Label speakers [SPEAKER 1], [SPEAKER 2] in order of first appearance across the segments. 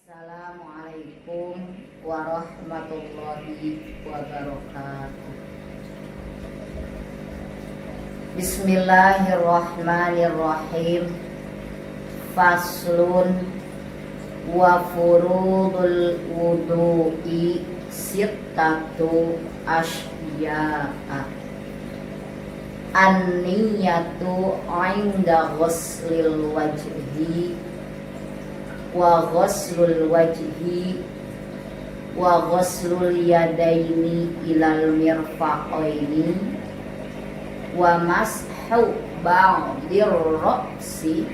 [SPEAKER 1] Assalamualaikum warahmatullahi wabarakatuh. Bismillahirrahmanirrahim. Faslun wa furudul wudu'i sittatu asya'a. An-niyatu 'inda ghuslil wajhi wa ghuslul wajhi wa ghuslul yadaini ilal mirfaqaini wa mashu ba'dir ra'si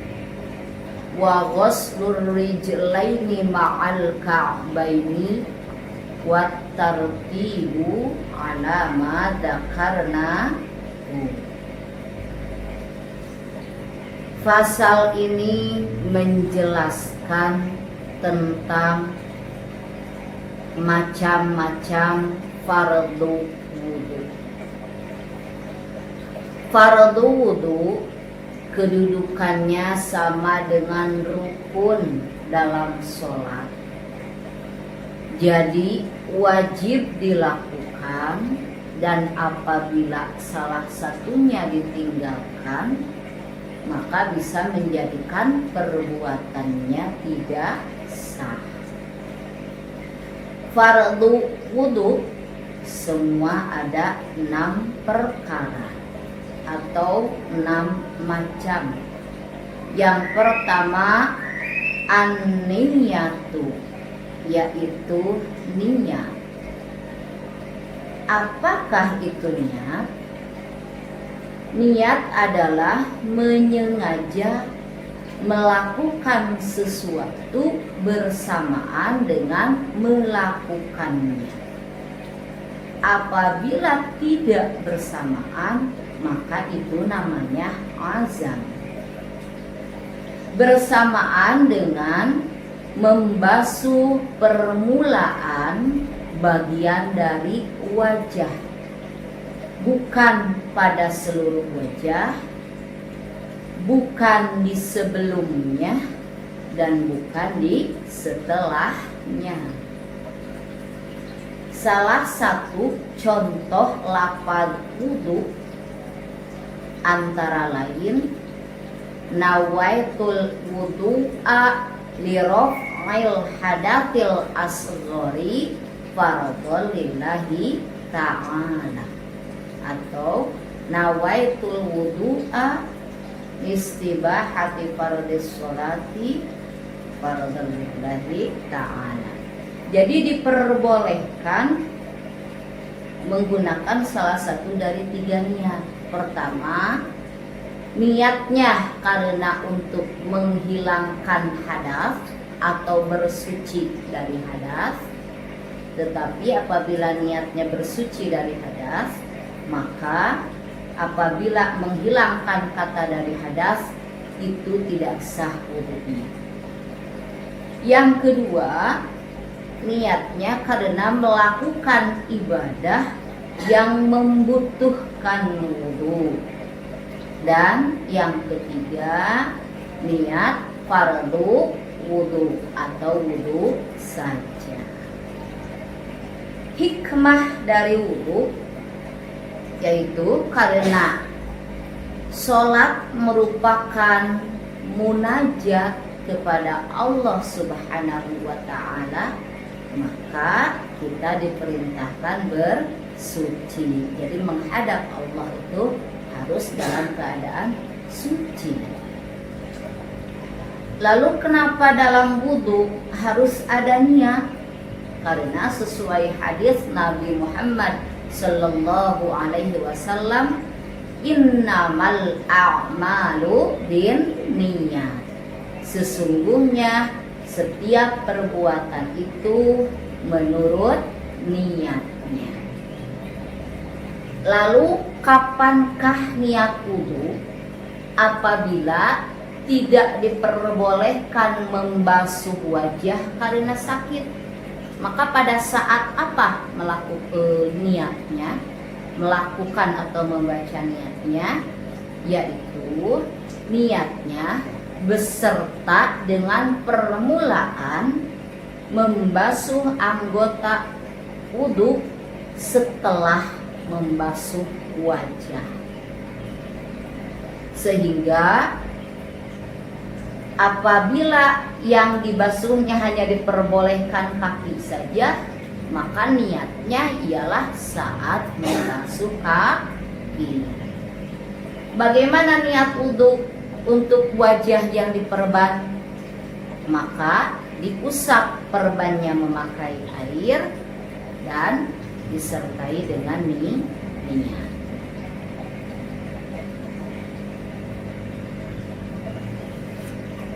[SPEAKER 1] wa ghuslur rijlaini ma'al ka'baini wa tartibu ala ma dzakarna. Pasal ini menjelaskan tentang macam-macam fardu wudu. Fardu wudu kedudukannya sama dengan rukun dalam sholat. Jadi wajib dilakukan, dan apabila salah satunya ditinggalkan maka bisa menjadikan perbuatannya tidak sah. Fardu wudu semua ada 6 perkara atau 6 macam. Yang pertama an-niyatu, yaitu niat. Apakah itu niat? Niat adalah menyengaja melakukan sesuatu bersamaan dengan melakukannya. Apabila tidak bersamaan, maka itu namanya azam. Bersamaan dengan membasuh permulaan bagian dari wajah, bukan pada seluruh wajah, bukan di sebelumnya, dan bukan di setelahnya. Salah satu contoh lafaz wudu antara lain nawaitul wudu'a li raf'il hadatsil asghari fardhon lillahi ta'ala, atau nawaitul wudu'a istibahati fardhis sholati fardhon lillahi ta'ala. Jadi diperbolehkan menggunakan salah satu dari 3 niat. Pertama, niatnya karena untuk menghilangkan hadas atau bersuci dari hadas. Tetapi apabila niatnya bersuci dari hadas, maka apabila menghilangkan kata dari hadas, itu tidak sah wudunya. Yang kedua, niatnya karena melakukan ibadah yang membutuhkan wudu. Dan yang ketiga, niat fardu wudu atau wudu saja. Hikmah dari wudu yaitu karena sholat merupakan munajat kepada Allah Subhanahu wa ta'ala, maka kita diperintahkan bersuci. Jadi menghadap Allah itu harus dalam keadaan suci. Lalu kenapa dalam wudu harus ada niat? Karena sesuai hadis Nabi Muhammad sallallahu alaihi wasallam, innamal a'malu binniyat. Sesungguhnya setiap perbuatan itu menurut niatnya. Lalu kapankah niat wudu? Apabila tidak diperbolehkan membasuh wajah karena sakit, maka pada saat apa melakukan niatnya, melakukan atau membaca niatnya, yaitu niatnya beserta dengan permulaan membasuh anggota wudhu setelah membasuh wajah. Sehingga apabila yang dibasuhnya hanya diperbolehkan kaki saja, maka niatnya ialah saat membasuh kaki. Bagaimana niat wudhu untuk wajah yang diperban? Maka diusap perbannya memakai air dan disertai dengan minyak.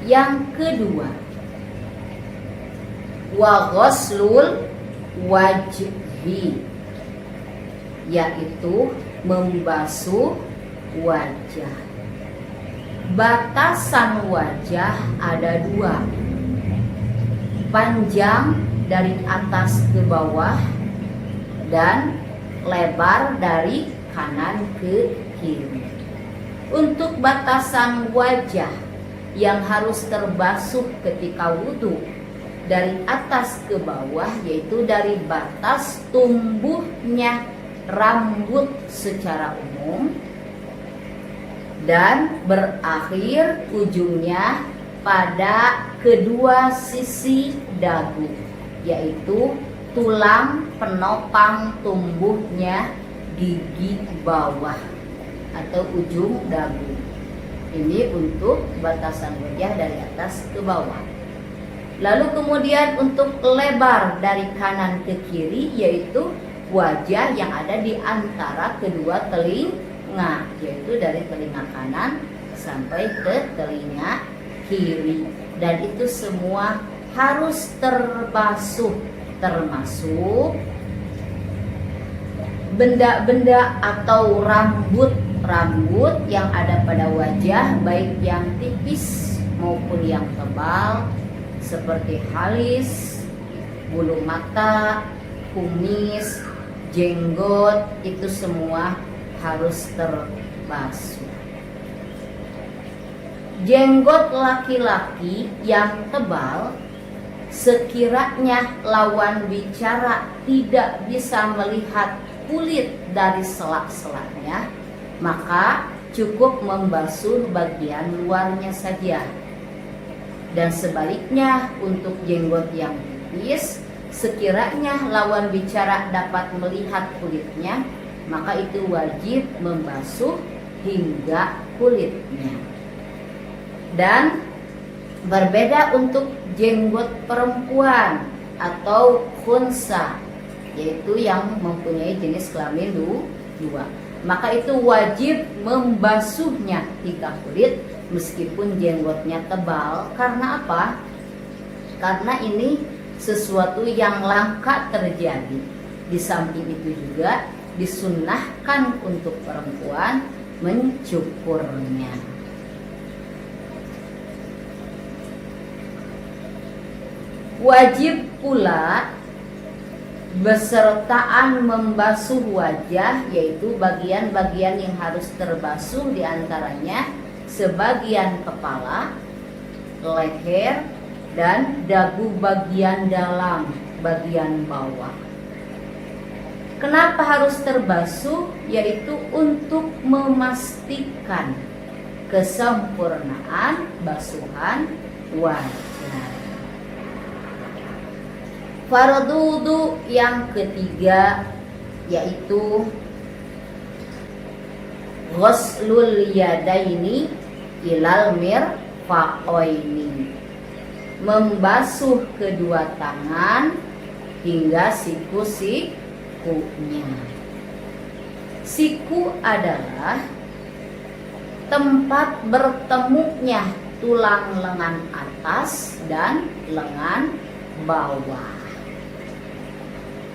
[SPEAKER 1] Yang kedua, wa ghuslul wajhi, yaitu membasuh wajah. Batasan wajah ada dua, panjang dari atas ke bawah dan lebar dari kanan ke kiri. Untuk batasan wajah yang harus terbasuh ketika wudhu dari atas ke bawah, yaitu dari batas tumbuhnya rambut secara umum dan berakhir ujungnya pada kedua sisi dagu, yaitu tulang penopang tumbuhnya gigi bawah atau ujung dagu. Ini untuk batasan wajah dari atas ke bawah. Lalu kemudian untuk lebar dari kanan ke kiri, yaitu wajah yang ada di antara kedua telinga, yaitu dari telinga kanan sampai ke telinga kiri. Dan itu semua harus terbasuh, termasuk benda-benda atau rambut yang ada pada wajah, baik yang tipis maupun yang tebal, seperti alis, bulu mata, kumis, jenggot, itu semua harus terbasuh. Jenggot laki-laki yang tebal, sekiranya lawan bicara tidak bisa melihat kulit dari selak-selaknya, maka cukup membasuh bagian luarnya saja. Dan sebaliknya untuk jenggot yang tipis, sekiranya lawan bicara dapat melihat kulitnya, maka itu wajib membasuh hingga kulitnya. Dan berbeda untuk jenggot perempuan atau khunsa, yaitu yang mempunyai jenis kelamin dua. Maka itu wajib membasuhnya hingga kulit meskipun jenggotnya tebal. Karena apa? Karena ini sesuatu yang langka terjadi. Di samping itu juga disunnahkan untuk perempuan mencukurnya. Wajib pula besertaan membasuh wajah, yaitu bagian-bagian yang harus terbasuh, diantaranya sebagian kepala, leher, dan dagu bagian dalam, bagian bawah. Kenapa harus terbasuh? Yaitu untuk memastikan kesempurnaan basuhan wajah. Fardhu wudu yang ketiga yaitu ghuslul yadaini ilal mirfaqaini, membasuh kedua tangan hingga siku-sikunya. Siku adalah tempat bertemunya tulang lengan atas dan lengan bawah.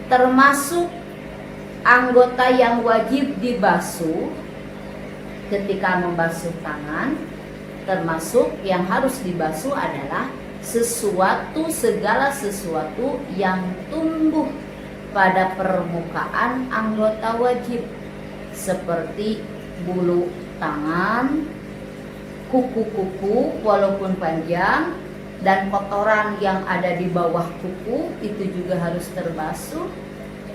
[SPEAKER 1] Termasuk anggota yang wajib dibasuh ketika membasuh tangan, termasuk yang harus dibasuh adalah segala sesuatu yang tumbuh pada permukaan anggota wajib, seperti bulu tangan, kuku-kuku walaupun panjang, dan kotoran yang ada di bawah kuku itu juga harus terbasuh,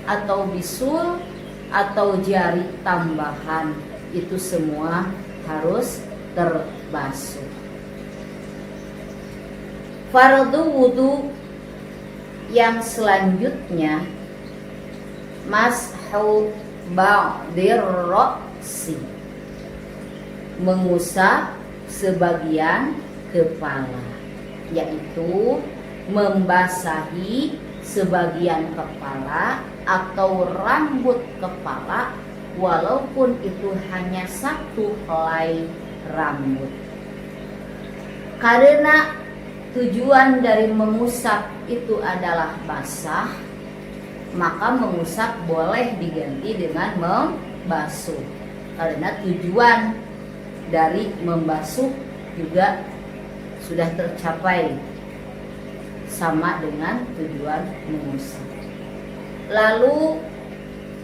[SPEAKER 1] atau bisul atau jari tambahan itu semua harus terbasuh. Fardu wudu yang selanjutnya mashu ba'dir ra'si, mengusap sebagian kepala, yaitu membasahi sebagian kepala atau rambut kepala walaupun itu hanya satu helai rambut. Karena tujuan dari mengusap itu adalah basah, maka mengusap boleh diganti dengan membasuh. Karena tujuan dari membasuh juga sudah tercapai sama dengan tujuan mengusap. Lalu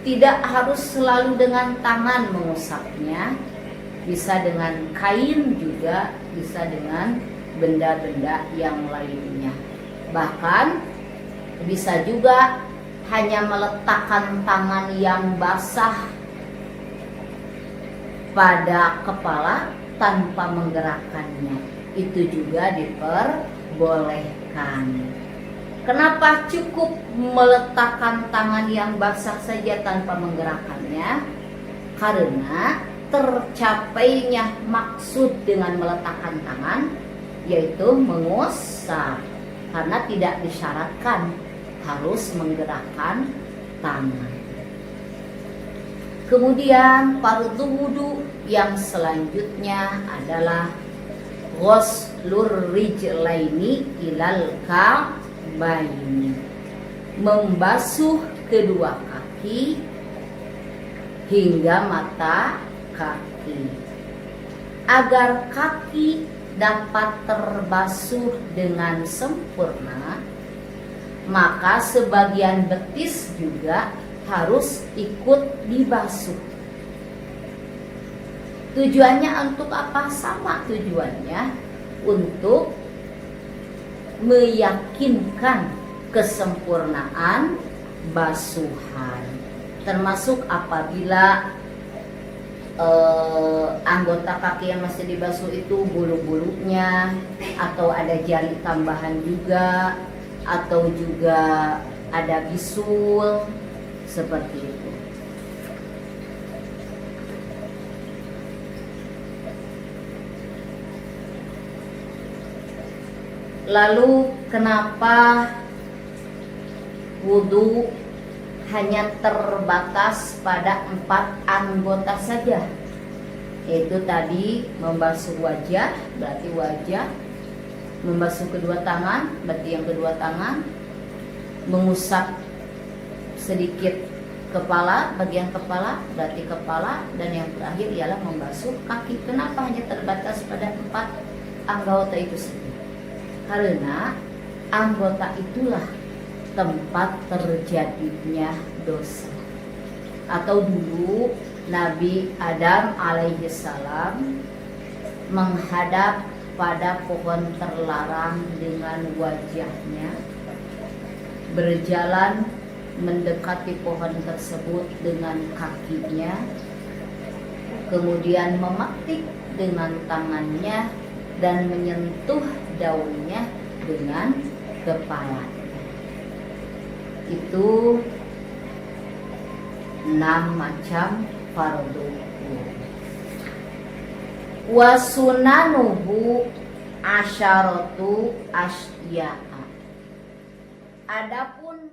[SPEAKER 1] tidak harus selalu dengan tangan mengusapnya, bisa dengan kain juga, bisa dengan benda-benda yang lainnya. Bahkan bisa juga hanya meletakkan tangan yang basah pada kepala tanpa menggerakkannya, itu juga diperbolehkan. Kenapa cukup meletakkan tangan yang basah saja tanpa menggerakkannya? Karena tercapainya maksud dengan meletakkan tangan, yaitu mengusap, karena tidak disyaratkan harus menggerakkan tangan. Kemudian fardu wudu yang selanjutnya adalah ghuslur rijlaini ilal ka'baini, membasuh kedua kaki hingga mata kaki. Agar kaki dapat terbasuh dengan sempurna, maka sebagian betis juga harus ikut dibasuh. Tujuannya untuk apa? Sama tujuannya, untuk meyakinkan kesempurnaan basuhan. Termasuk apabila anggota kaki yang masih dibasuh itu bulu-bulunya, atau ada jari tambahan juga, atau juga ada bisul, seperti itu. Lalu kenapa wudu hanya terbatas pada 4 anggota saja? Yaitu tadi membasuh wajah, berarti wajah, membasuh kedua tangan, berarti yang kedua tangan, mengusap sedikit kepala, bagian kepala, berarti kepala, dan yang terakhir ialah membasuh kaki. Kenapa hanya terbatas pada 4 anggota itu saja? Karena anggota itulah tempat terjadinya dosa. Atau dulu Nabi Adam alaihi salam menghadap pada pohon terlarang dengan wajahnya, berjalan mendekati pohon tersebut dengan kakinya, kemudian memetik dengan tangannya dan menyentuh daunnya dengan kepalanya. Itu 6 macam fardu. Wa sunanuhu asyaratu asya'a. Adapun